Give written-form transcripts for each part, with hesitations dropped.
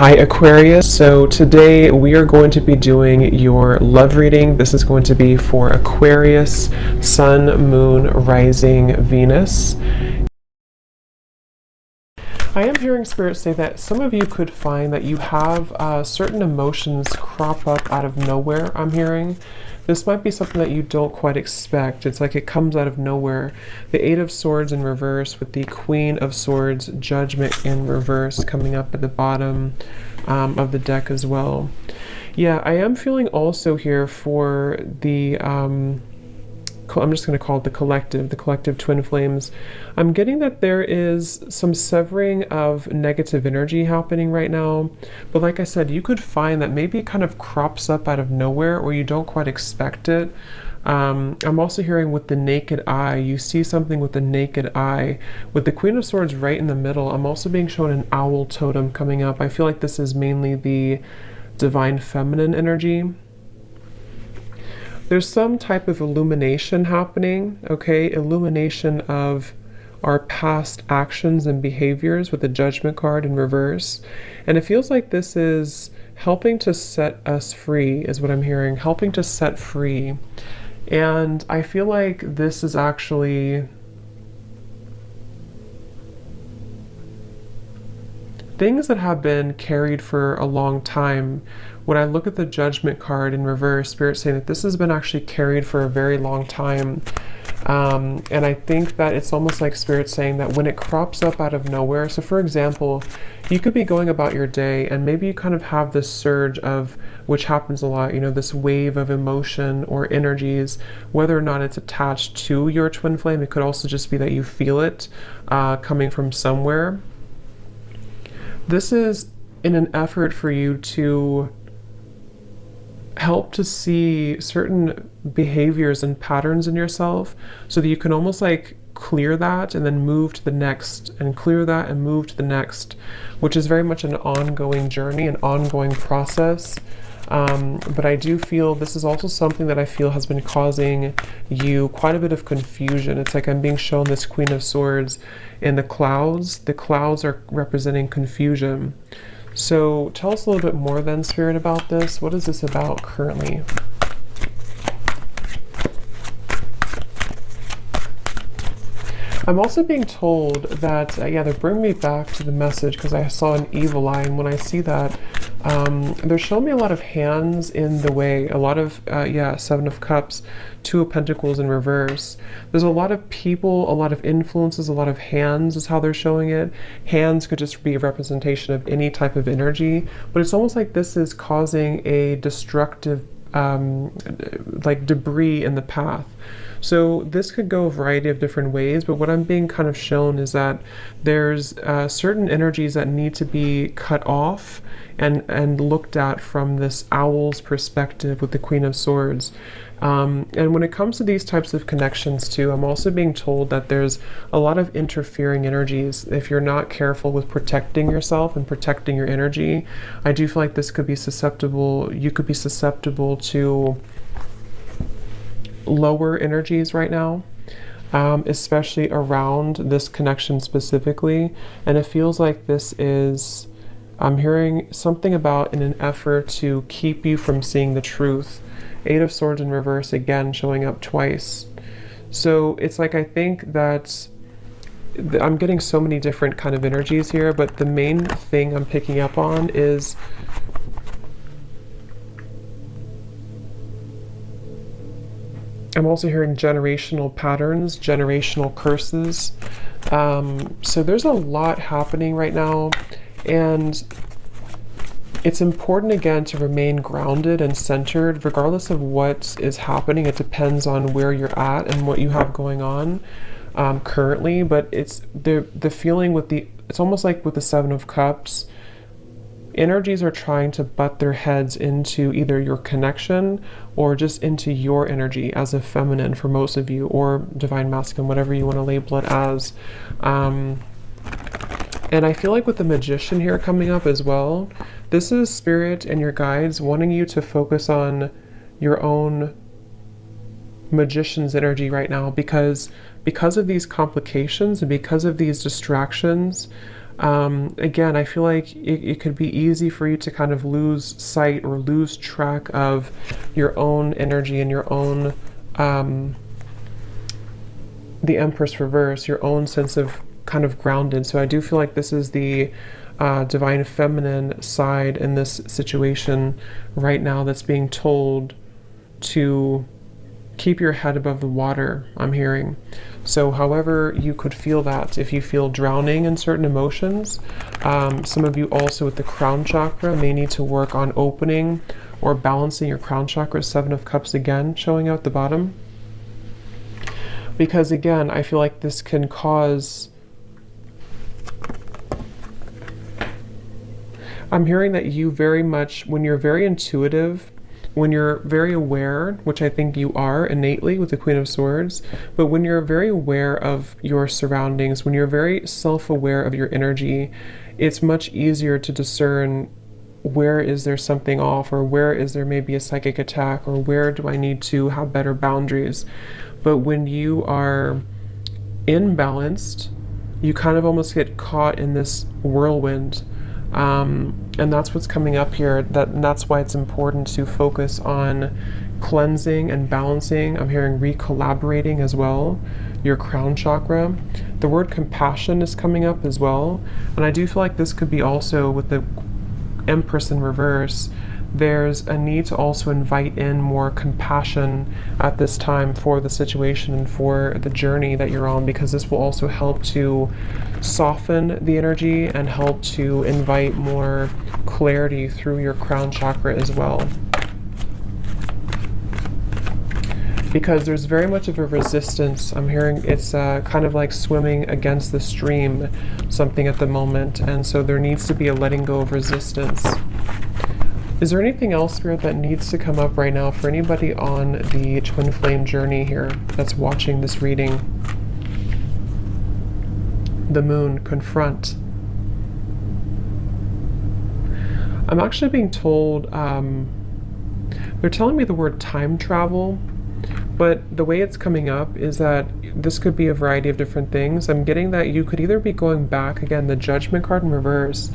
Hi Aquarius, so today we are going to be doing your love reading. This is going to be for Aquarius, Sun, Moon, Rising, Venus. I am hearing Spirit say that some of you could find that you have certain emotions crop up out of nowhere, I'm hearing. This might be something that you don't quite expect. It's like it comes out of nowhere. The Eight of Swords in reverse with the Queen of Swords, Judgment in reverse coming up at the bottom of the deck as well. Yeah, I am feeling also here for the I'm just going to call it the collective twin flames. I'm getting that there is some severing of negative energy happening right now. But like I said, you could find that maybe it kind of crops up out of nowhere or you don't quite expect it. I'm also hearing with the naked eye, you see something with the naked eye. With the Queen of Swords right in the middle, I'm also being shown an owl totem coming up. I feel like this is mainly the divine feminine energy. There's some type of illumination happening, okay? Illumination of our past actions and behaviors with the Judgment card in reverse. And it feels like this is helping to set us free, is what I'm hearing, helping to set free. And I feel like this is actually things that have been carried for a long time. When I look at the Judgment card in reverse, Spirit's saying that this has been actually carried for a very long time. And I think that it's almost like Spirit saying that when it crops up out of nowhere, so for example, you could be going about your day and maybe you kind of have this surge of, which happens a lot, you know, this wave of emotion or energies, whether or not it's attached to your twin flame. It could also just be that you feel it coming from somewhere. This is in an effort for you to help to see certain behaviors and patterns in yourself so that you can almost like clear that and then move to the next and clear that and move to the next, which is very much an ongoing journey, an ongoing process. But I do feel this is also something that I feel has been causing you quite a bit of confusion. It's like I'm being shown this Queen of Swords in the clouds. The clouds are representing confusion. So tell us a little bit more then, Spirit, about this. What is this about currently? I'm also being told that, yeah, they're bringing me back to the message because I saw an evil eye, and when I see that, they're showing me a lot of hands in the way, a lot of, yeah, Seven of Cups, Two of Pentacles in reverse. There's a lot of people, a lot of influences, a lot of hands is how they're showing it. Hands could just be a representation of any type of energy, but it's almost like this is causing a destructive, like debris in the path. So this could go a variety of different ways, but what I'm being kind of shown is that there's certain energies that need to be cut off and looked at from this owl's perspective with the Queen of Swords. And when it comes to these types of connections too, I'm also being told that there's a lot of interfering energies. If you're not careful with protecting yourself and protecting your energy, I do feel like this could be susceptible, you could be susceptible to lower energies right now, especially around this connection specifically. And it feels like this is, I'm hearing something about in an effort to keep you from seeing the truth. Eight of Swords in reverse again showing up twice. So it's like, I think that I'm getting so many different kind of energies here, but the main thing I'm picking up on is I'm also hearing generational patterns, generational curses. So there's a lot happening right now, and it's important again to remain grounded and centered regardless of what is happening. It depends on where you're at and what you have going on currently, but it's the feeling with the, it's almost like with the Seven of Cups, energies are trying to butt their heads into either your connection or just into your energy as a feminine for most of you, or divine masculine, whatever you want to label it as. And I feel like with the Magician here coming up as well, this is Spirit and your guides wanting you to focus on your own Magician's energy right now, because of these complications and because of these distractions, Again, I feel like it could be easy for you to kind of lose sight or lose track of your own energy and your own, the Empress reverse, your own sense of kind of grounded. So I do feel like this is the divine feminine side in this situation right now that's being told to keep your head above the water, I'm hearing. So however you could feel that, if you feel drowning in certain emotions, some of you also with the crown chakra may need to work on opening or balancing your crown chakra. 7 of Cups again showing out the bottom. Because again, I feel like this can cause, I'm hearing that you very much, when you're very intuitive, when you're very aware, which I think you are innately with the Queen of Swords, but when you're very aware of your surroundings, when you're very self-aware of your energy, it's much easier to discern where is there something off, or where is there maybe a psychic attack, or where do I need to have better boundaries. But when you are imbalanced, you kind of almost get caught in this whirlwind. And that's what's coming up here. That's why it's important to focus on cleansing and balancing. I'm hearing recollaborating as well, your crown chakra. The word compassion is coming up as well. And I do feel like this could be also with the Empress in reverse. There's a need to also invite in more compassion at this time for the situation and for the journey that you're on, because this will also help to soften the energy and help to invite more clarity through your crown chakra as well. Because there's very much of a resistance. I'm hearing it's kind of like swimming against the stream, something at the moment, and so there needs to be a letting go of resistance. Is there anything else, Spirit, that needs to come up right now for anybody on the twin flame journey here that's watching this reading? The moon, confront. I'm actually being told, they're telling me the word time travel, but the way it's coming up is that this could be a variety of different things. I'm getting that you could either be going back, again, the Judgment card in reverse.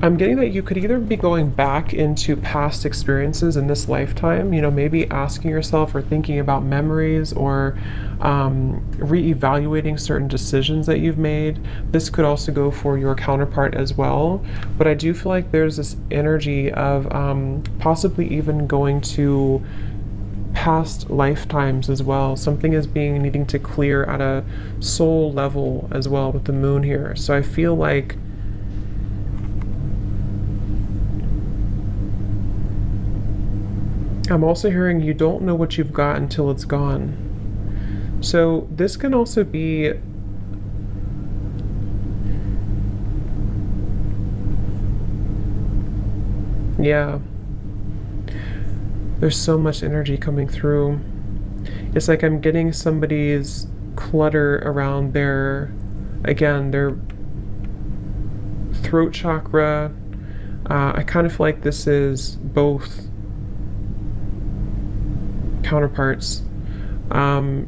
I'm getting that you could either be going back into past experiences in this lifetime, you know, maybe asking yourself or thinking about memories, or re-evaluating certain decisions that you've made. This could also go for your counterpart as well. But I do feel like there's this energy of possibly even going to past lifetimes as well. Something is needing to clear at a soul level as well with the moon here. So I feel like I'm also hearing you don't know what you've got until it's gone. So this can also be yeah. There's so much energy coming through. It's like I'm getting somebody's clutter around their, again, their throat chakra. I kind of feel like this is both counterparts.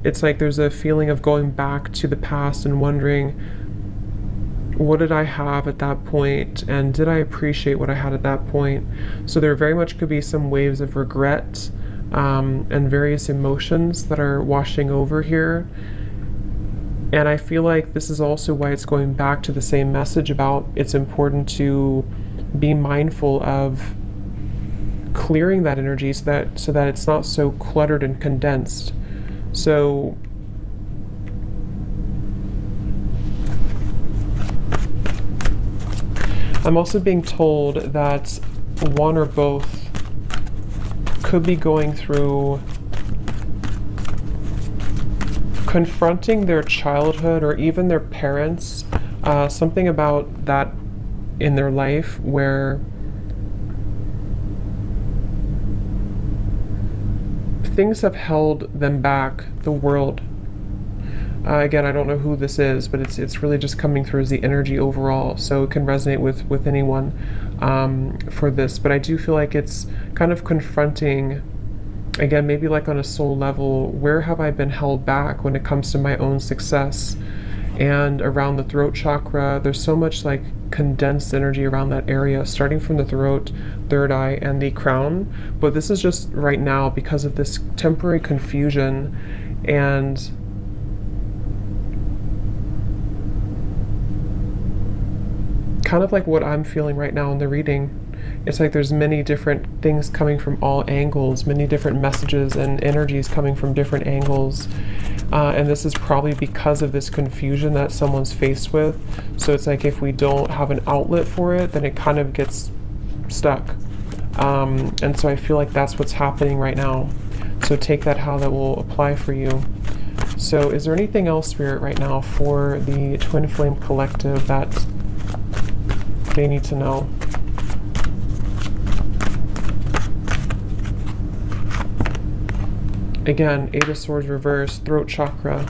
It's like there's a feeling of going back to the past and wondering, what did I have at that point, and did I appreciate what I had at that point? So there very much could be some waves of regret and various emotions that are washing over here. And I feel like this is also why it's going back to the same message about it's important to be mindful of clearing that energy so that it's not so cluttered and condensed. So I'm also being told that one or both could be going through confronting their childhood or even their parents, something about that in their life where things have held them back, the world. Again, I don't know who this is, but it's really just coming through as the energy overall, so it can resonate with anyone for this. But I do feel like it's kind of confronting, again, maybe like on a soul level, where have I been held back when it comes to my own success? and around the throat chakra. There's so much like condensed energy around that area, starting from the throat, third eye, and the crown. But this is just right now because of this temporary confusion and kind of like what I'm feeling right now in the reading. It's like there's many different things coming from all angles, many different messages and energies coming from different angles. And this is probably because of this confusion that someone's faced with. So it's like if we don't have an outlet for it, then it kind of gets stuck. And so I feel like that's what's happening right now. So take that how that will apply for you. So is there anything else, Spirit, right now for the Twin Flame Collective that they need to know? Again, Eight of Swords reverse, throat chakra.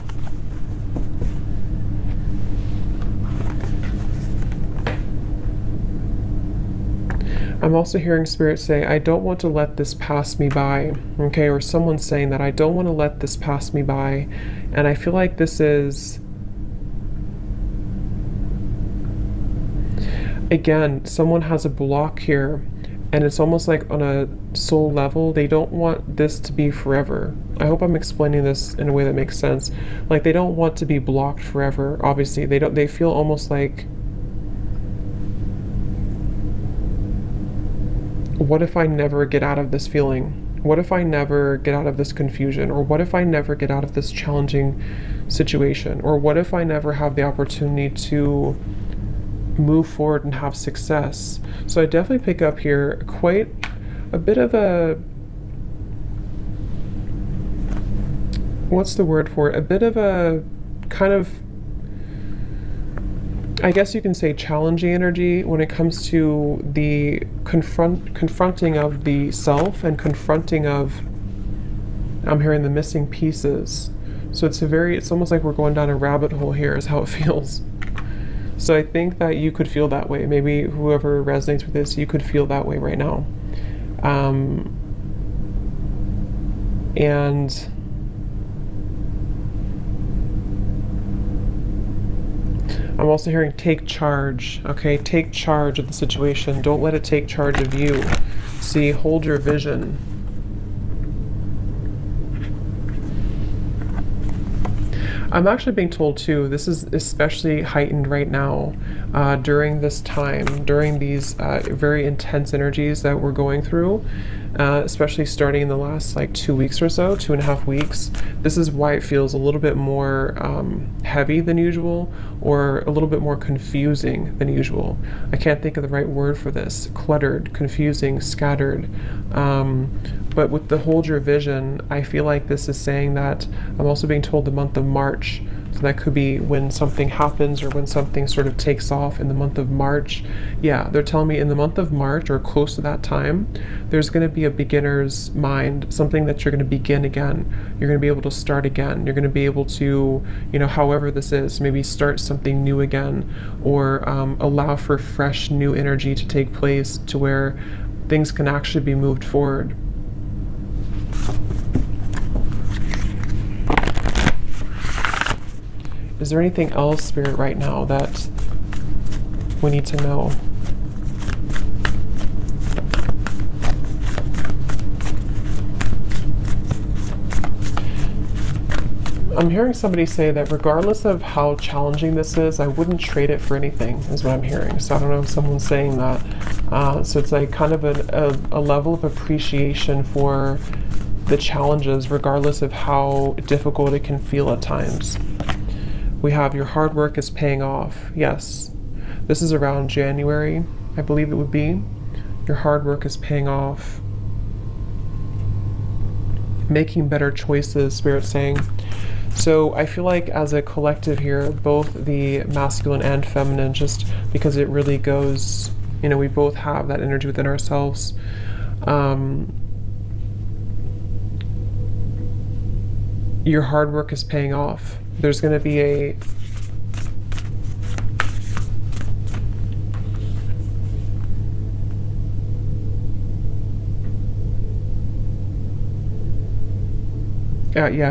I'm also hearing Spirit say, I don't want to let this pass me by. Okay, or someone's saying that I don't want to let this pass me by. And I feel like this is, again, someone has a block here. And it's almost like on a soul level, they don't want this to be forever. I hope I'm explaining this in a way that makes sense. Like they don't want to be blocked forever. Obviously, they feel almost like, what if I never get out of this feeling? What if I never get out of this confusion? Or what if I never get out of this challenging situation? Or what if I never have the opportunity to move forward and have success? So I definitely pick up here quite a bit of a, what's the word for it? A bit of a kind of, I guess you can say, challenging energy when it comes to the confronting of the self and confronting of, I'm hearing, the missing pieces. So it's almost like we're going down a rabbit hole here is how it feels. So I think that you could feel that way. Maybe whoever resonates with this, you could feel that way right now. And I'm also hearing take charge. Okay, take charge of the situation. Don't let it take charge of you. See, hold your vision. I'm actually being told too, this is especially heightened right now during this time, during these very intense energies that we're going through, especially starting in the last like 2 weeks or so, 2.5 weeks. This is why it feels a little bit more heavy than usual, or a little bit more confusing than usual. I can't think of the right word for this. Cluttered, confusing, scattered. But with the hold your vision, I feel like this is saying that I'm also being told the month of March. So that could be when something happens or when something sort of takes off in the month of March. Yeah, they're telling me in the month of March or close to that time, there's going to be a beginner's mind, something that you're going to begin again. You're going to be able to start again. You're going to be able to, however this is, maybe start something new again, or allow for fresh new energy to take place to where things can actually be moved forward. Is there anything else, Spirit, right now that we need to know? I'm hearing somebody say that regardless of how challenging this is, I wouldn't trade it for anything, is what I'm hearing. So I don't know if someone's saying that. So it's like kind of a level of appreciation for the challenges, regardless of how difficult it can feel at times. We have your hard work is paying off. Yes, this is around January, I believe it would be. Your hard work is paying off. Making better choices, Spirit's saying. So I feel like as a collective here, both the masculine and feminine, just because it really goes, we both have that energy within ourselves. Your hard work is paying off. There's going to be a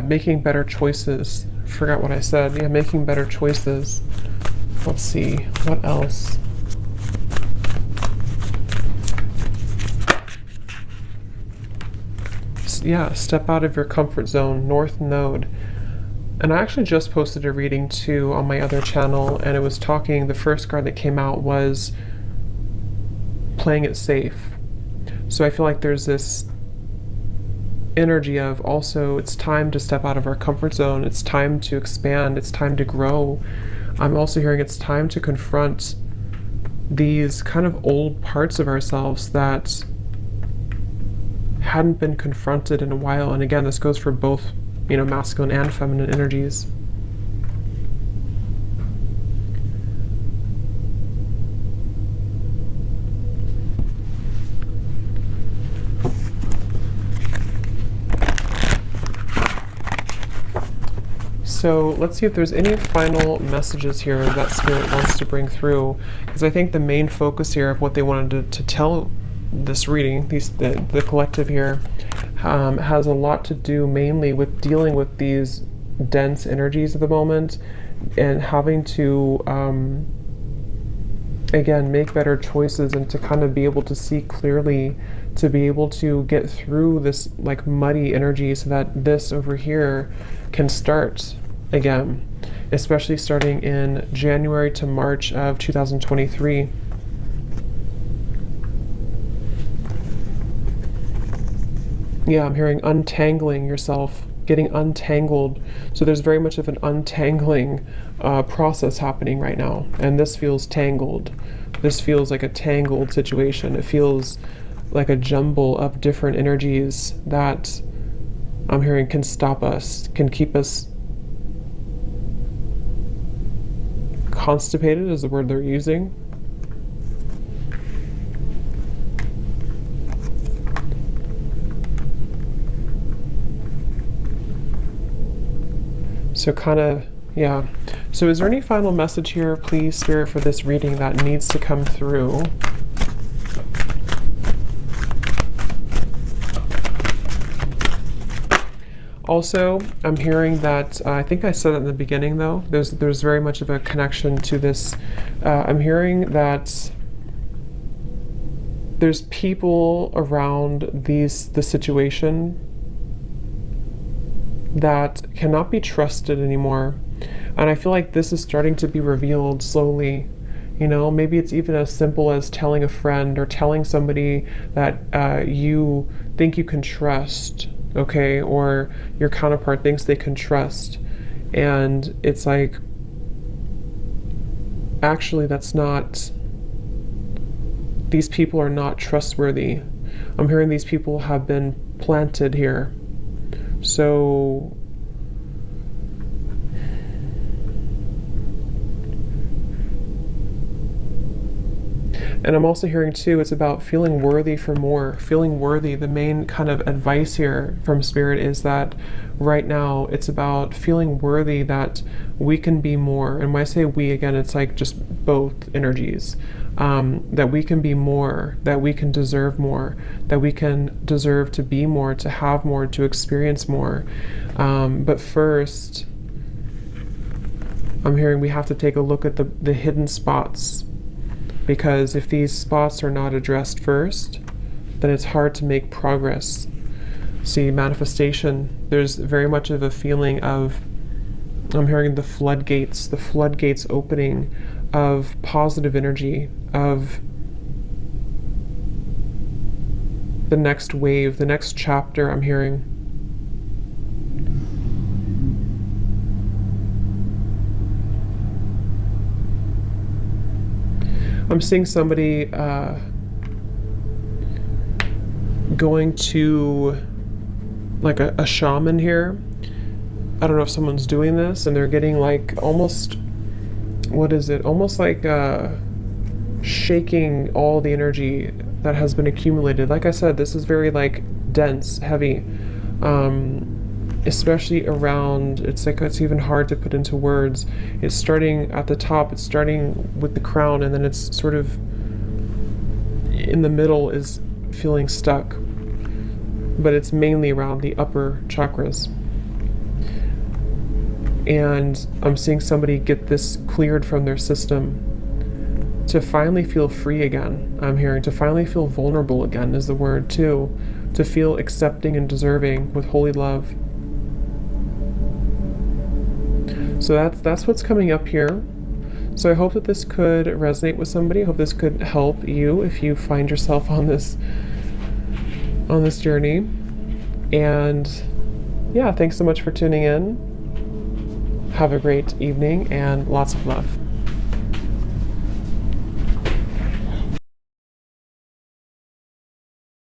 making better choices, forgot what I said. Yeah, making better choices. Let's see, what else? Yeah, step out of your comfort zone, North Node. And I actually just posted a reading too on my other channel, and it was talking, the first card that came out was playing it safe. So I feel like there's this energy of also it's time to step out of our comfort zone, it's time to expand, it's time to grow. I'm also hearing it's time to confront these kind of old parts of ourselves that hadn't been confronted in a while. And again, this goes for both, you know, masculine and feminine energies. So let's see if there's any final messages here that Spirit wants to bring through, because I think the main focus here of what they wanted to tell this reading, the collective here, has a lot to do mainly with dealing with these dense energies at the moment and having to, again, make better choices and to kind of be able to see clearly, to be able to get through this like muddy energy so that this over here can start again, especially starting in January to March of 2023. Yeah, I'm hearing untangling yourself, getting untangled. So there's very much of an untangling process happening right now. And this feels tangled. This feels like a tangled situation. It feels like a jumble of different energies that I'm hearing can stop us, can keep us constipated is the word they're using. So kind of, yeah. So is there any final message here, please, Spirit, for this reading that needs to come through? Also, I'm hearing that, I think I said it in the beginning though, there's very much of a connection to this. I'm hearing that there's people around the situation that cannot be trusted anymore. And I feel like this is starting to be revealed slowly. You know, maybe it's even as simple as telling a friend or telling somebody that you think you can trust, okay, or your counterpart thinks they can trust. And it's like, actually, that's not, these people are not trustworthy. I'm hearing these people have been planted here. So and I'm also hearing too, it's about feeling worthy for more, feeling worthy. The main kind of advice here from Spirit is that right now it's about feeling worthy that we can be more. And when I say we, again, it's like just both energies. That we can be more, that we can deserve more, that we can deserve to be more, to have more, to experience more. But first, I'm hearing we have to take a look at the hidden spots, because if these spots are not addressed first, then it's hard to make progress. See, manifestation, there's very much of a feeling of, I'm hearing the floodgates opening of positive energy, of the next wave, the next chapter. I'm hearing. I'm seeing somebody going to like a shaman here. I don't know if someone's doing this and they're getting like almost, what is it? Almost like shaking all the energy that has been accumulated. Like I said, this is very like dense, heavy, especially around, it's like, it's even hard to put into words. It's starting at the top, it's starting with the crown, and then it's sort of in the middle is feeling stuck, but it's mainly around the upper chakras. And I'm seeing somebody get this cleared from their system to finally feel free again. I'm hearing to finally feel vulnerable again is the word too. To feel accepting and deserving with holy love. So that's what's coming up here. So I hope that this could resonate with somebody. I hope this could help you if you find yourself on this journey. And yeah, thanks so much for tuning in. Have a great evening and lots of love.